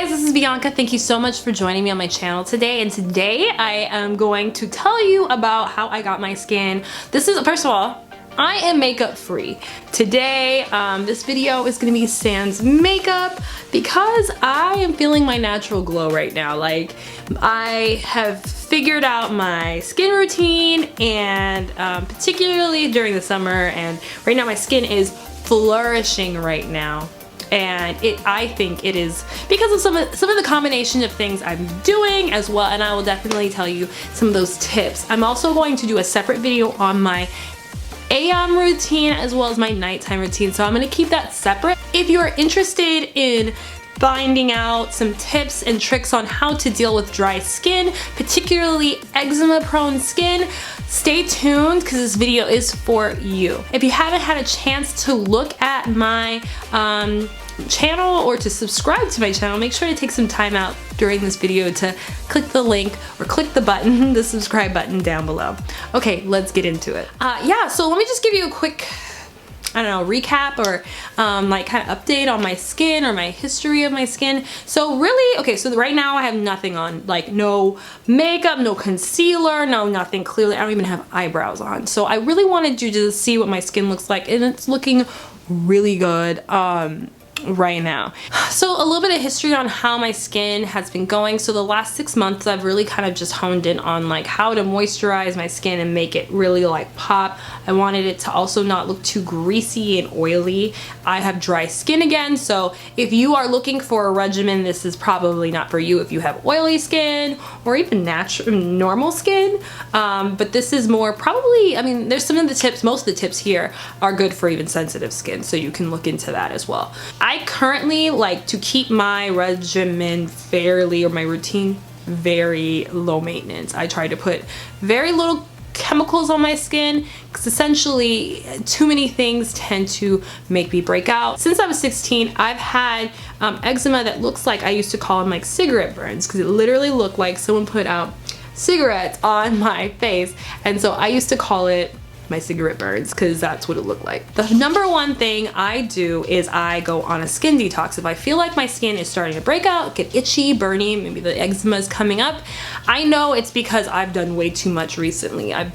guys, this is Bianca. Thank you so much for joining me on my channel today. And today I am going to tell you about how I got my skin. This is, first of all, I am makeup free. Today, this video is gonna be sans makeup because I am feeling my natural glow right now. Like, I have figured out my skin routine, and particularly during the summer, and right now my skin is flourishing right now. And I think it is because of some of the combination of things I'm doing as well, and I will definitely tell you some of those tips. I'm also going to do a separate video on my AM routine as well as my nighttime routine, so I'm going to keep that separate. If you're interested in finding out some tips and tricks on how to deal with dry skin, particularly eczema prone skin, stay tuned because this video is for you. If you haven't had a chance to look at my channel or to subscribe to my channel, make sure to take some time out during this video to click the link or click the button, the subscribe button down below. Okay, let's get into it. Yeah, so let me just give you a quick, I don't know, recap or like kind of update on my skin or my history of my skin. So really, okay, so right now I have nothing on, like no makeup, no concealer, no nothing. Clearly I don't even have eyebrows on. So I really wanted you to see what my skin looks like, and it's looking really good right now. So a little bit of history on how my skin has been going. So the last 6 months I've really kind of just honed in on like how to moisturize my skin and make it really like pop. I wanted it to also not look too greasy and oily. I have dry skin again, so if you are looking for a regimen, this is probably not for you if you have oily skin or even normal skin. But this is more probably, I mean, there's some of the tips, most of the tips here are good for even sensitive skin, so you can look into that as well. I currently like to keep my regimen fairly, or my routine, very low maintenance. I try to put very little chemicals on my skin because essentially too many things tend to make me break out. Since I was 16, I've had eczema that looks like, I used to call them like cigarette burns, because it literally looked like someone put out cigarettes on my face, and so I used to call it my cigarette burns because that's what it looked like. The number one thing I do is I go on a skin detox. If I feel like my skin is starting to break out, get itchy, burny, maybe the eczema is coming up, I know it's because I've done way too much recently. I've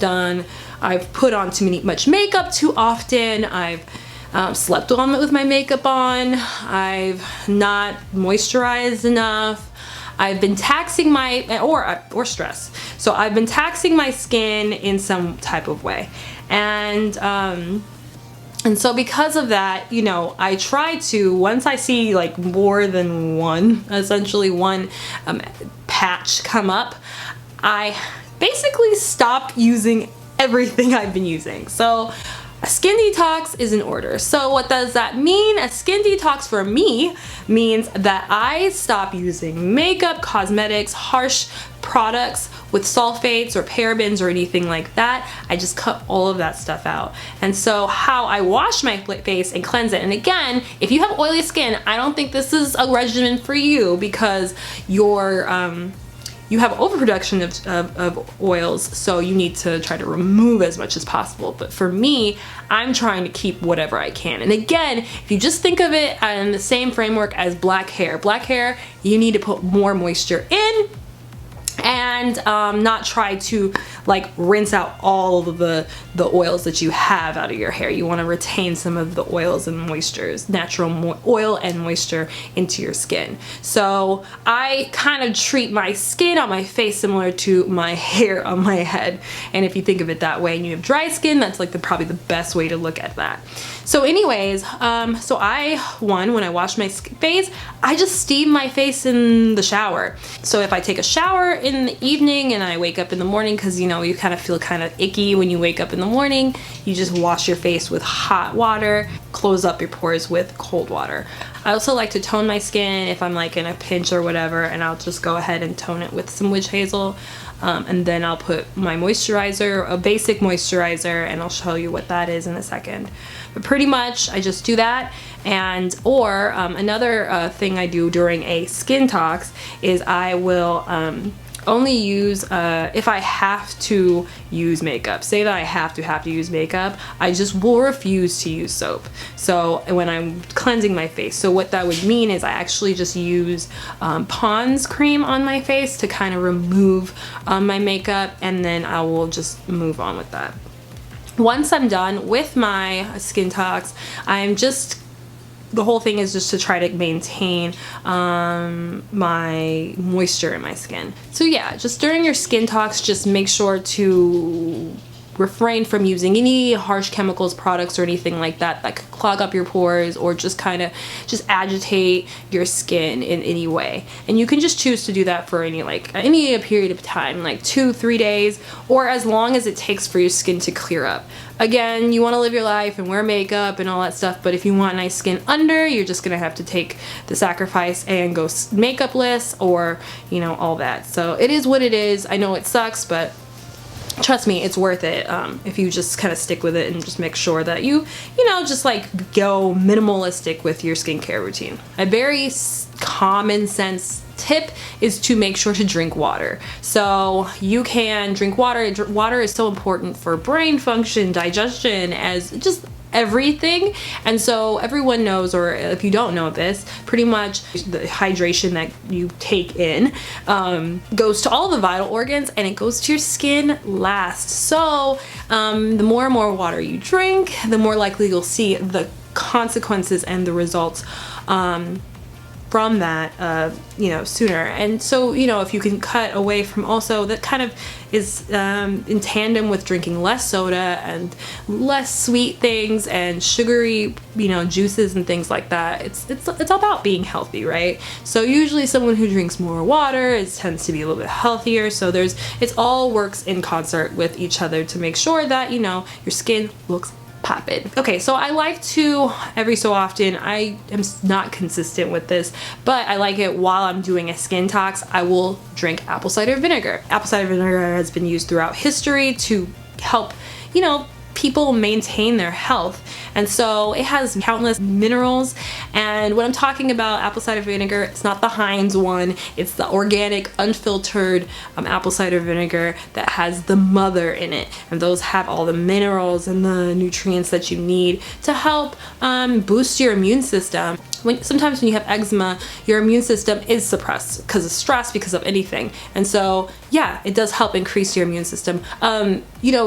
put on much makeup too often. I've slept on with my makeup on. I've not moisturized enough. I've been taxing my, or stress. So I've been taxing my skin in some type of way. And so because of that, you know, I try to, once I see like more than one, essentially one patch come up, I basically stop using everything I've been using. So a skin detox is in order. So what does that mean? A skin detox for me means that I stop using makeup, cosmetics, harsh products with sulfates or parabens or anything like that. I just cut all of that stuff out. And so how I wash my face and cleanse it, and again, if you have oily skin, I don't think this is a regimen for you because you have overproduction of oils, so you need to try to remove as much as possible. But for me, I'm trying to keep whatever I can. And again, if you just think of it in the same framework as black hair, you need to put more moisture in and not try to like rinse out all of the oils that you have out of your hair. You want to retain some of the oils and moistures, natural oil and moisture into your skin. So I kind of treat my skin on my face similar to my hair on my head. And if you think of it that way and you have dry skin, that's like probably the best way to look at that. So anyways, so when I wash my face, I just steam my face in the shower. So if I take a shower in the evening and I wake up in the morning, because you know you kind of feel kind of icky when you wake up in the morning, you just wash your face with hot water, close up your pores with cold water. I also like to tone my skin if I'm like in a pinch or whatever, and I'll just go ahead and tone it with some witch hazel. And then I'll put my moisturizer, a basic moisturizer, and I'll show you what that is in a second. But pretty much I just do that. And another thing I do during a skin tox is I will only use if I have to use makeup. Say that I have to use makeup, I just will refuse to use soap. So when I'm cleansing my face, so what that would mean is I actually just use Pond's cream on my face to kind of remove my makeup, and then I will just move on with that. Once I'm done with my skin tox, the whole thing is just to try to maintain my moisture in my skin. So yeah, just during your skin tox, just make sure to refrain from using any harsh chemicals, products, or anything like that that could clog up your pores or just kind of just agitate your skin in any way. And you can just choose to do that for any period of time, like 2-3 days, or as long as it takes for your skin to clear up. Again, you want to live your life and wear makeup and all that stuff, but if you want nice skin under, you're just gonna have to take the sacrifice and go makeupless, or all that. So it is what it is. I know it sucks, but trust me, it's worth it if you just kind of stick with it and just make sure that you just like go minimalistic with your skincare routine. A very common sense tip is to make sure to drink water. So you can drink water. Water is so important for brain function, digestion, as just everything. And so everyone knows, or if you don't know this, pretty much the hydration that you take in goes to all the vital organs, and it goes to your skin last. So the more and more water you drink, the more likely you'll see the consequences and the results from that sooner. And so if you can cut away from, also that kind of is in tandem with drinking less soda and less sweet things and sugary juices and things like that. It's about being healthy, right? So usually someone who drinks more water tends to be a little bit healthier. So it all works in concert with each other to make sure that your skin looks poppin'. Okay, so I like to, every so often, I am not consistent with this, but I like it while I'm doing a skin tox, I will drink apple cider vinegar. Apple cider vinegar has been used throughout history to help, people maintain their health. And so it has countless minerals. And when I'm talking about apple cider vinegar, it's not the Heinz one, it's the organic, unfiltered apple cider vinegar that has the mother in it. And those have all the minerals and the nutrients that you need to help boost your immune system. Sometimes when you have eczema, your immune system is suppressed because of stress, because of anything. And so yeah, it does help increase your immune system.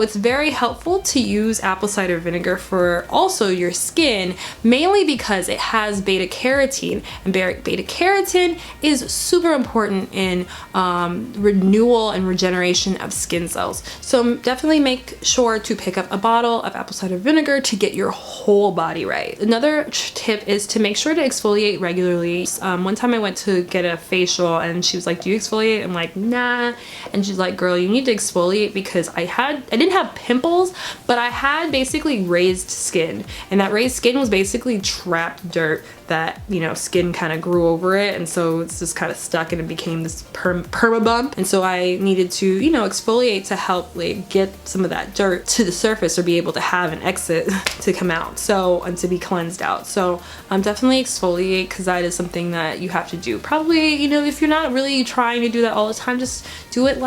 It's very helpful to use apple cider vinegar for also your skin, mainly because it has beta carotene, and beta carotene is super important in renewal and regeneration of skin cells. So definitely make sure to pick up a bottle of apple cider vinegar to get your whole body right. Another tip is to make sure to exfoliate regularly. One time I went to get a facial and she was like, do you exfoliate? I'm like, nah. And she's like, girl, you need to exfoliate, because I didn't have pimples, but I had basically raised skin, and that raised skin was basically trapped dirt that skin kind of grew over it, and so it's just kind of stuck and it became this perma bump. And so I needed to exfoliate to help get some of that dirt to the surface, or be able to have an exit to come out, and to be cleansed out. So definitely exfoliate, because that is something that you have to do. Probably if you're not really trying to do that all the time, just do it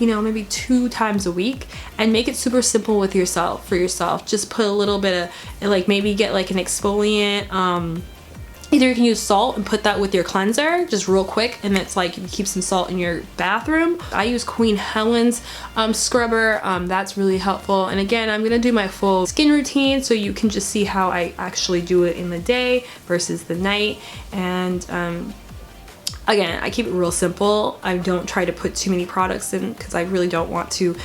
maybe 2 times a week, and make it super simple with yourself. Just put a little bit of maybe get an exfoliant. Either you can use salt and put that with your cleanser just real quick, and it's you can keep some salt in your bathroom. I use Queen Helen's scrubber. That's really helpful. And again, I'm gonna do my full skin routine so you can just see how I actually do it in the day versus the night. And again, I keep it real simple. I don't try to put too many products in, because I really don't want to,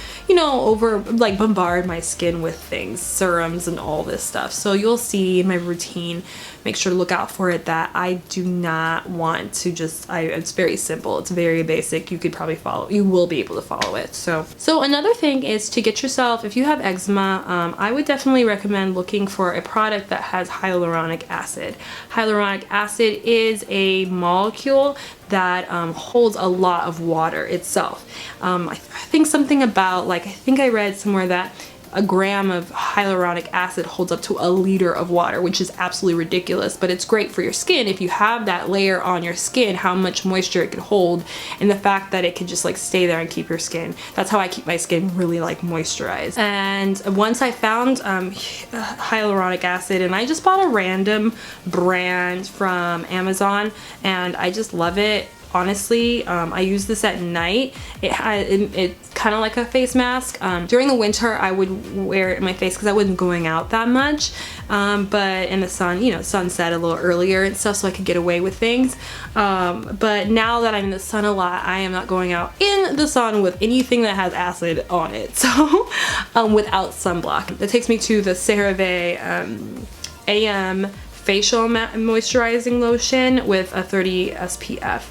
bombard my skin with things, serums and all this stuff. So you'll see in my routine, make sure to look out for it, that I do not want to it's very simple. It's very basic. You will be able to follow it. So another thing is to get yourself, if you have eczema, I would definitely recommend looking for a product that has hyaluronic acid. Hyaluronic acid is a molecule that holds a lot of water itself. I think something about, I think I read somewhere that a gram of hyaluronic acid holds up to a liter of water, which is absolutely ridiculous, but it's great for your skin if you have that layer on your skin, how much moisture it could hold, and the fact that it can just like stay there and keep your skin. That's how I keep my skin really like moisturized. And once I found hyaluronic acid, and I just bought a random brand from Amazon, and I just love it. Honestly, I use this at night. It's kind of like a face mask. During the winter, I would wear it in my face because I wasn't going out that much. But in the sun, you know, sunset a little earlier and stuff, so I could get away with things. But now that I'm in the sun a lot, I am not going out in the sun with anything that has acid on it. So without sunblock. That takes me to the CeraVe AM facial moisturizing lotion with a 30 SPF,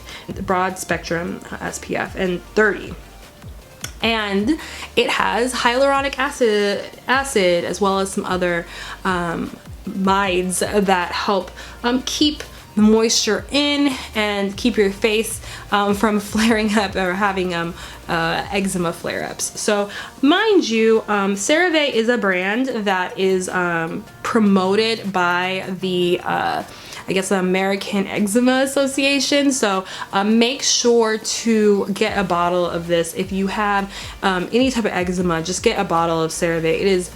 broad spectrum SPF, and 30. And it has hyaluronic acid as well as some other mides that help keep the moisture in and keep your face from flaring up or having eczema flare-ups. So mind you, CeraVe is a brand that is promoted by the I guess the American Eczema Association. So make sure to get a bottle of this. If you have any type of eczema, just get a bottle of CeraVe. It is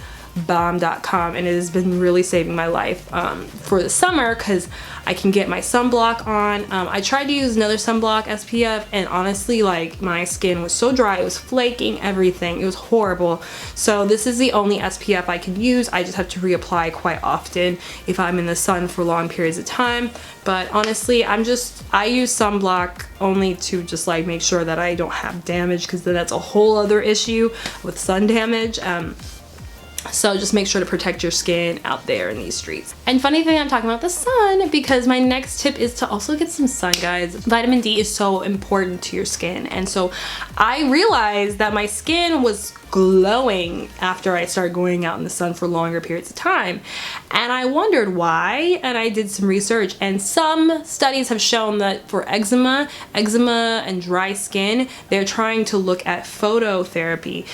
bomb.com, and it has been really saving my life for the summer because I can get my sunblock on. I tried to use another sunblock SPF, and honestly, like, my skin was so dry, it was flaking, everything, it was horrible. So this is the only SPF I can use. I just have to reapply quite often if I'm in the sun for long periods of time. But honestly, I use sunblock only to just like make sure that I don't have damage, because then that's a whole other issue with sun damage. So just make sure to protect your skin out there in these streets. And funny thing, I'm talking about the sun because my next tip is to also get some sun, guys. Vitamin D is so important to your skin. And so I realized that my skin was glowing after I started going out in the sun for longer periods of time. And I wondered why, and I did some research, and some studies have shown that for eczema and dry skin, they're trying to look at phototherapy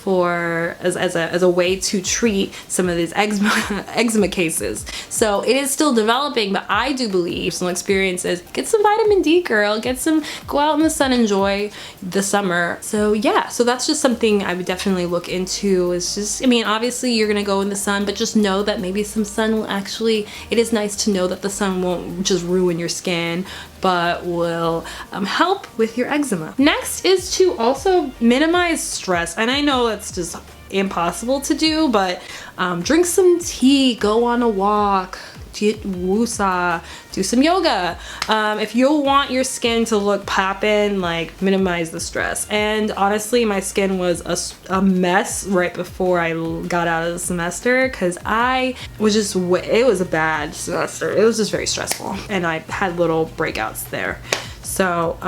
as a way to treat some of these eczema cases. So it is still developing, but I do believe, some experience is, get some vitamin D, girl, go out in the sun, enjoy the summer. So yeah, so that's just something I would definitely look into. It's just, I mean, obviously you're gonna go in the sun, but just know that maybe some sun will actually, it is nice to know that the sun won't just ruin your skin, but will help with your eczema. Next is to also minimize stress. And I know that's just impossible to do, but drink some tea, go on a walk, woosah, do some yoga. If you want your skin to look poppin', like, minimize the stress. And honestly, my skin was a mess right before I got out of the semester, because I was just, it was a bad semester. It was just very stressful, and I had little breakouts there. So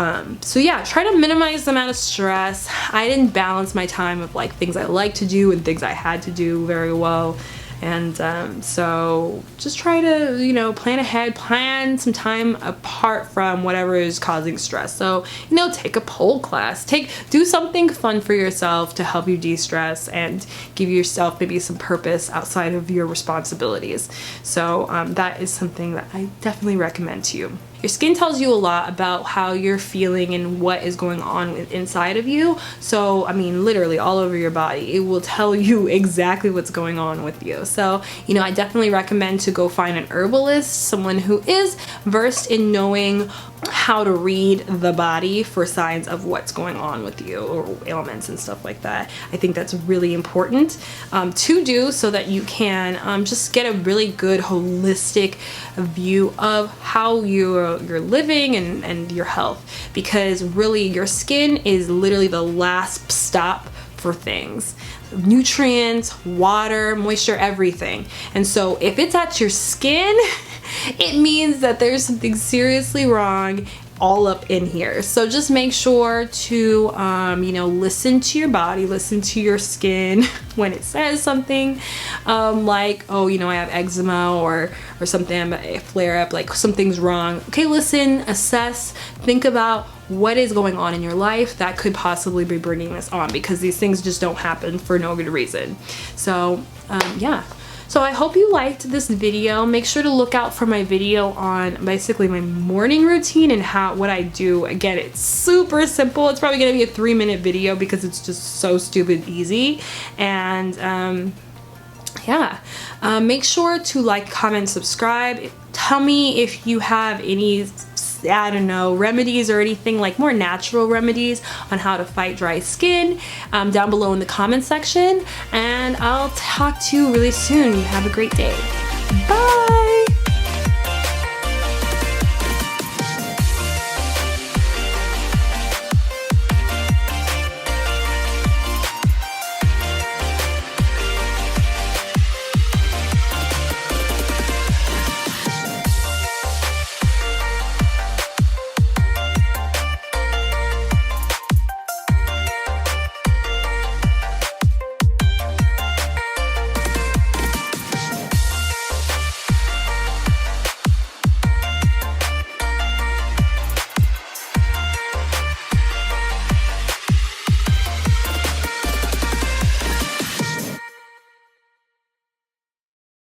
yeah, try to minimize the amount of stress. I didn't balance my time of like things I like to do and things I had to do very well. And so just try to, you know, plan ahead, plan some time apart from whatever is causing stress. So, you know, take a pole class, do something fun for yourself to help you de-stress and give yourself maybe some purpose outside of your responsibilities. So that is something that I definitely recommend to you. Your skin tells you a lot about how you're feeling and what is going on inside of you. So, I mean, literally all over your body. It will tell you exactly what's going on with you. So, you know, I definitely recommend to go find an herbalist, someone who is versed in knowing how to read the body for signs of what's going on with you, or ailments and stuff like that. I think that's really important to do, so that you can just get a really good holistic view of how you're living and your health, because really your skin is literally the last stop for things. Nutrients, water, moisture, everything. And so if it's at your skin, it means that there's something seriously wrong all up in here. So just make sure to you know, listen to your body, listen to your skin when it says something like, oh, you know, I have eczema or something, a flare up, like something's wrong. Okay, listen, assess, think about what is going on in your life that could possibly be bringing this on, because these things just don't happen for no good reason. So yeah. So I hope you liked this video. Make sure to look out for my video on basically my morning routine and what I do. Again, it's super simple. It's probably gonna be a 3-minute video because it's just so stupid easy. And yeah, make sure to like, comment, subscribe. Tell me if you have any, I don't know, remedies or anything, like more natural remedies on how to fight dry skin, down below in the comment section. And I'll talk to you really soon. Have a great day. Bye.